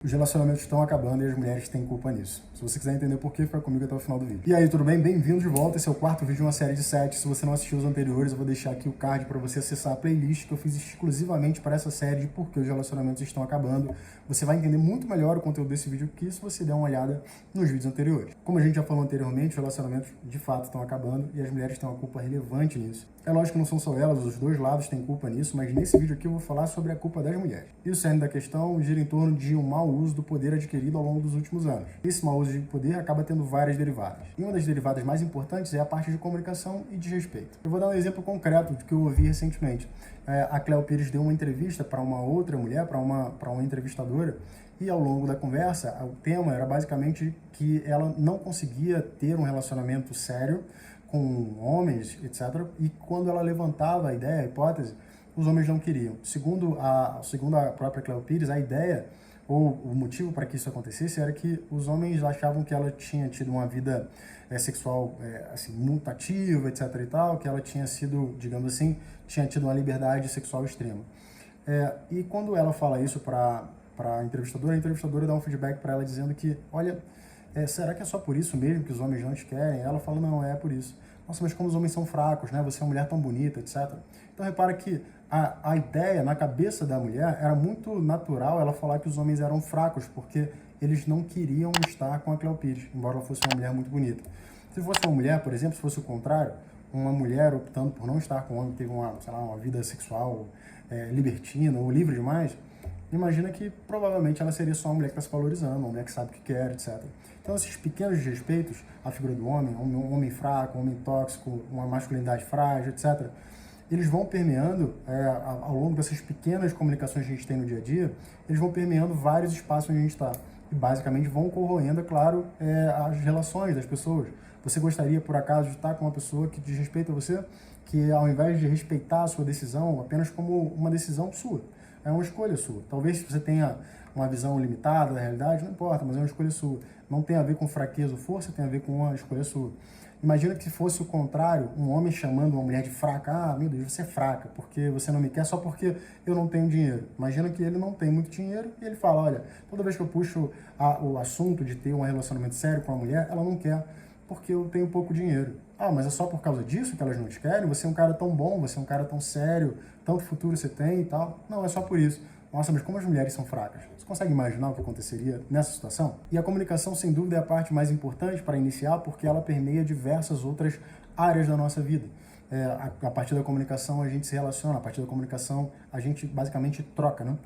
Os relacionamentos estão acabando e as mulheres têm culpa nisso. Se você quiser entender por quê, fica comigo até o final do vídeo. E aí, tudo bem? Bem-vindo de volta. Esse é o quarto vídeo de uma série de 7. Se você não assistiu os anteriores, eu vou deixar aqui o card para você acessar a playlist que eu fiz exclusivamente para essa série de por que os relacionamentos estão acabando. Você vai entender muito melhor o conteúdo desse vídeo aqui se você der uma olhada nos vídeos anteriores. Como a gente já falou anteriormente, os relacionamentos de fato estão acabando e as mulheres têm uma culpa relevante nisso. É lógico que não são só elas, os dois lados têm culpa nisso, mas nesse vídeo aqui eu vou falar sobre a culpa das mulheres. E o cerne da questão gira em torno de um mau uso do poder adquirido ao longo dos últimos anos. Esse mau uso de poder acaba tendo várias derivadas. E uma das derivadas mais importantes é a parte de comunicação e de respeito. Eu vou dar um exemplo concreto do que eu ouvi recentemente. A Cléo Pires deu uma entrevista para uma outra mulher, para uma entrevistadora, e ao longo da conversa, o tema era basicamente que ela não conseguia ter um relacionamento sério com homens, etc. E quando ela levantava a ideia, a hipótese, os homens não queriam. Segundo a própria Cléo Pires, a ideia ou o motivo para que isso acontecesse era que os homens achavam que ela tinha tido uma vida sexual assim, muito ativa, etc. e tal, que ela tinha sido, digamos assim, tinha tido uma liberdade sexual extrema. E quando ela fala isso para a entrevistadora dá um feedback para ela dizendo que, olha, será que é só por isso mesmo que os homens não te querem? Ela fala, não, é por isso. Nossa, mas como os homens são fracos, né? Você é uma mulher tão bonita, etc. Então, repara que a ideia na cabeça da mulher era muito natural ela falar que os homens eram fracos, porque eles não queriam estar com a Cléo Pires, embora ela fosse uma mulher muito bonita. Se fosse uma mulher, por exemplo, se fosse o contrário, uma mulher optando por não estar com um homem que teve uma vida sexual libertina ou livre demais, imagina que provavelmente ela seria só uma mulher que está se valorizando, uma mulher que sabe o que quer, etc. Então, esses pequenos desrespeitos à figura do homem, um homem fraco, um homem tóxico, uma masculinidade frágil, etc., eles vão permeando, ao longo dessas pequenas comunicações que a gente tem no dia a dia, eles vão permeando vários espaços onde a gente está. E, basicamente, vão corroendo, é claro, as relações das pessoas. Você gostaria, por acaso, de estar com uma pessoa que desrespeita você, que, ao invés de respeitar a sua decisão apenas como uma decisão sua, é uma escolha sua. Talvez se você tenha uma visão limitada da realidade, não importa, mas é uma escolha sua. Não tem a ver com fraqueza ou força, tem a ver com uma escolha sua. Imagina que fosse o contrário, um homem chamando uma mulher de fraca. Ah, meu Deus, você é fraca, porque você não me quer só porque eu não tenho dinheiro. Imagina que ele não tem muito dinheiro e ele fala, olha, toda vez que eu puxo o assunto de ter um relacionamento sério com a mulher, ela não quer, porque eu tenho pouco dinheiro. Ah, mas é só por causa disso que elas não te querem? Você é um cara tão bom, você é um cara tão sério, tanto futuro você tem e tal. Não, é só por isso. Nossa, mas como as mulheres são fracas? Você consegue imaginar o que aconteceria nessa situação? E a comunicação, sem dúvida, é a parte mais importante para iniciar, porque ela permeia diversas outras áreas da nossa vida. A partir da comunicação a gente se relaciona, a partir da comunicação a gente basicamente troca, né?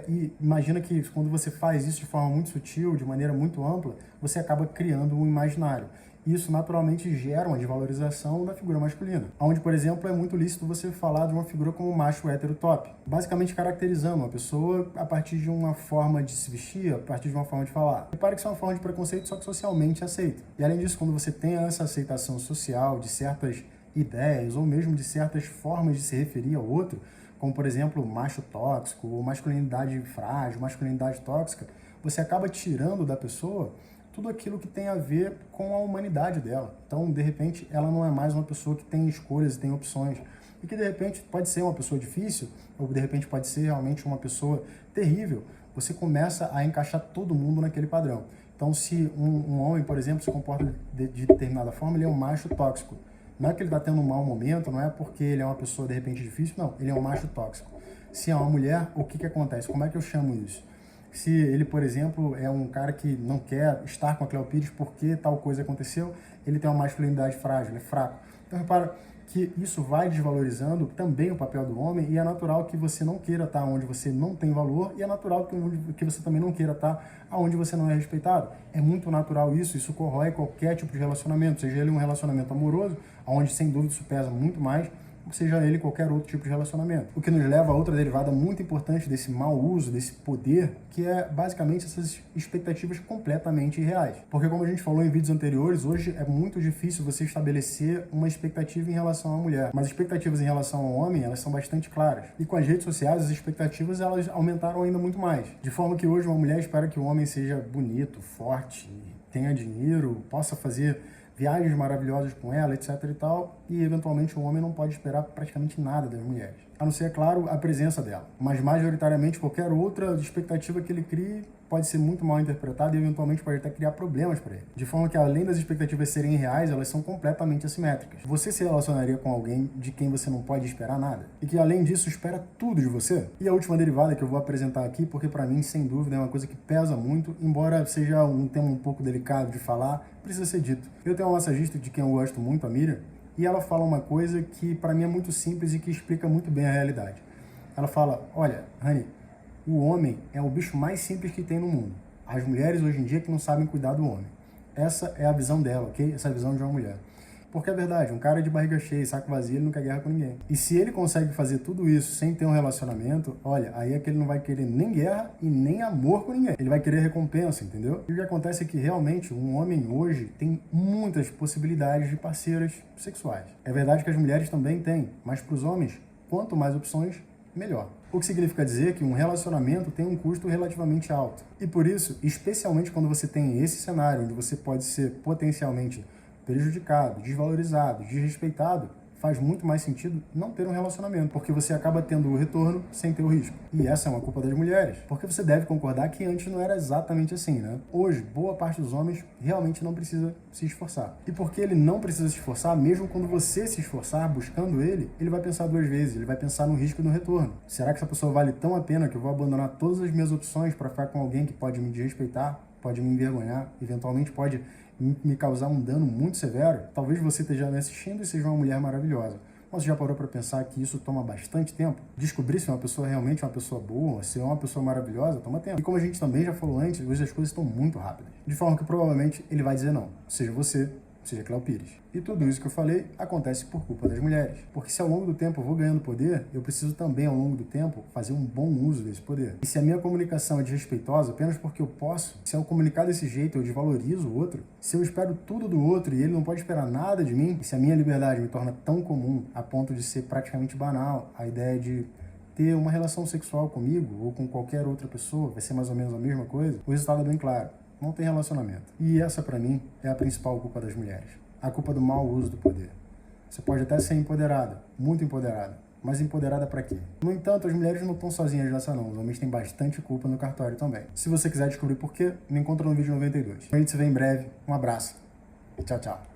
E imagina que quando você faz isso de forma muito sutil, de maneira muito ampla, você acaba criando um imaginário. Isso naturalmente gera uma desvalorização da figura masculina, onde, por exemplo, é muito lícito você falar de uma figura como um macho hétero top, basicamente caracterizando uma pessoa a partir de uma forma de se vestir, a partir de uma forma de falar. Repare que isso é uma forma de preconceito, só que socialmente aceita. E além disso, quando você tem essa aceitação social de certas ideias, ou mesmo de certas formas de se referir ao outro, como, por exemplo, macho tóxico, ou masculinidade frágil, masculinidade tóxica, você acaba tirando da pessoa tudo aquilo que tem a ver com a humanidade dela. Então, de repente, ela não é mais uma pessoa que tem escolhas e tem opções. E que, de repente, pode ser uma pessoa difícil, ou, de repente, pode ser realmente uma pessoa terrível. Você começa a encaixar todo mundo naquele padrão. Então, se um homem, por exemplo, se comporta de determinada forma, ele é um macho tóxico. Não é que ele está tendo um mau momento, não é porque ele é uma pessoa, de repente, difícil, não. Ele é um macho tóxico. Se é uma mulher, o que acontece? Como é que eu chamo isso? Se ele, por exemplo, é um cara que não quer estar com a Cléo Pires porque tal coisa aconteceu, ele tem uma masculinidade frágil, ele é fraco. Então, repara que isso vai desvalorizando também o papel do homem e é natural que você não queira estar onde você não tem valor e é natural que você também não queira estar onde você não é respeitado. É muito natural isso corrói qualquer tipo de relacionamento, seja ele um relacionamento amoroso, onde sem dúvida isso pesa muito mais, seja ele qualquer outro tipo de relacionamento. O que nos leva a outra derivada muito importante desse mau uso, desse poder, que é basicamente essas expectativas completamente irreais. Porque como a gente falou em vídeos anteriores, hoje é muito difícil você estabelecer uma expectativa em relação à mulher. Mas expectativas em relação ao homem, elas são bastante claras. E com as redes sociais, as expectativas elas aumentaram ainda muito mais. De forma que hoje uma mulher espera que o homem seja bonito, forte, tenha dinheiro, possa fazer viagens maravilhosas com ela, etc e tal, e eventualmente o homem não pode esperar praticamente nada das mulheres. A não ser, é claro, a presença dela. Mas majoritariamente qualquer outra expectativa que ele crie pode ser muito mal interpretado e eventualmente pode até criar problemas para ele. De forma que, além das expectativas serem reais, elas são completamente assimétricas. Você se relacionaria com alguém de quem você não pode esperar nada? E que, além disso, espera tudo de você? E a última derivada que eu vou apresentar aqui, porque para mim, sem dúvida, é uma coisa que pesa muito, embora seja um tema um pouco delicado de falar, precisa ser dito. Eu tenho uma massagista de quem eu gosto muito, a Miriam, e ela fala uma coisa que para mim é muito simples e que explica muito bem a realidade. Ela fala, olha, Rani, o homem é o bicho mais simples que tem no mundo. As mulheres hoje em dia que não sabem cuidar do homem. Essa é a visão dela, ok? Essa é a visão de uma mulher. Porque é verdade, um cara de barriga cheia e saco vazio, ele não quer guerra com ninguém. E se ele consegue fazer tudo isso sem ter um relacionamento, olha, aí é que ele não vai querer nem guerra e nem amor com ninguém. Ele vai querer recompensa, entendeu? E o que acontece é que realmente um homem hoje tem muitas possibilidades de parceiras sexuais. É verdade que as mulheres também têm, mas para os homens, quanto mais opções, melhor. O que significa dizer que um relacionamento tem um custo relativamente alto. E por isso, especialmente quando você tem esse cenário, onde você pode ser potencialmente prejudicado, desvalorizado, desrespeitado, faz muito mais sentido não ter um relacionamento, porque você acaba tendo o retorno sem ter o risco. E essa é uma culpa das mulheres, porque você deve concordar que antes não era exatamente assim, né? Hoje, boa parte dos homens realmente não precisa se esforçar. E porque ele não precisa se esforçar, mesmo quando você se esforçar buscando ele, ele vai pensar duas vezes, ele vai pensar no risco e no retorno. Será que essa pessoa vale tão a pena que eu vou abandonar todas as minhas opções para ficar com alguém que pode me desrespeitar, pode me envergonhar, eventualmente pode me causar um dano muito severo? Talvez você esteja me assistindo e seja uma mulher maravilhosa. Mas você já parou para pensar que isso toma bastante tempo? Descobrir se uma pessoa realmente é uma pessoa boa, se é uma pessoa maravilhosa, toma tempo. E como a gente também já falou antes, hoje as coisas estão muito rápidas. De forma que provavelmente ele vai dizer não. Seja você, seja Cléo Pires. E tudo isso que eu falei acontece por culpa das mulheres. Porque se ao longo do tempo eu vou ganhando poder, eu preciso também, ao longo do tempo, fazer um bom uso desse poder. E se a minha comunicação é desrespeitosa apenas porque eu posso, se eu comunicar desse jeito eu desvalorizo o outro, se eu espero tudo do outro e ele não pode esperar nada de mim, e se a minha liberdade me torna tão comum a ponto de ser praticamente banal a ideia de ter uma relação sexual comigo ou com qualquer outra pessoa, vai ser mais ou menos a mesma coisa, o resultado é bem claro. Não tem relacionamento. E essa, pra mim, é a principal culpa das mulheres. A culpa do mau uso do poder. Você pode até ser empoderada, muito empoderada, mas empoderada pra quê? No entanto, as mulheres não estão sozinhas nessa não. Os homens têm bastante culpa no cartório também. Se você quiser descobrir por quê, me encontra no vídeo 92. A gente se vê em breve. Um abraço e tchau, tchau.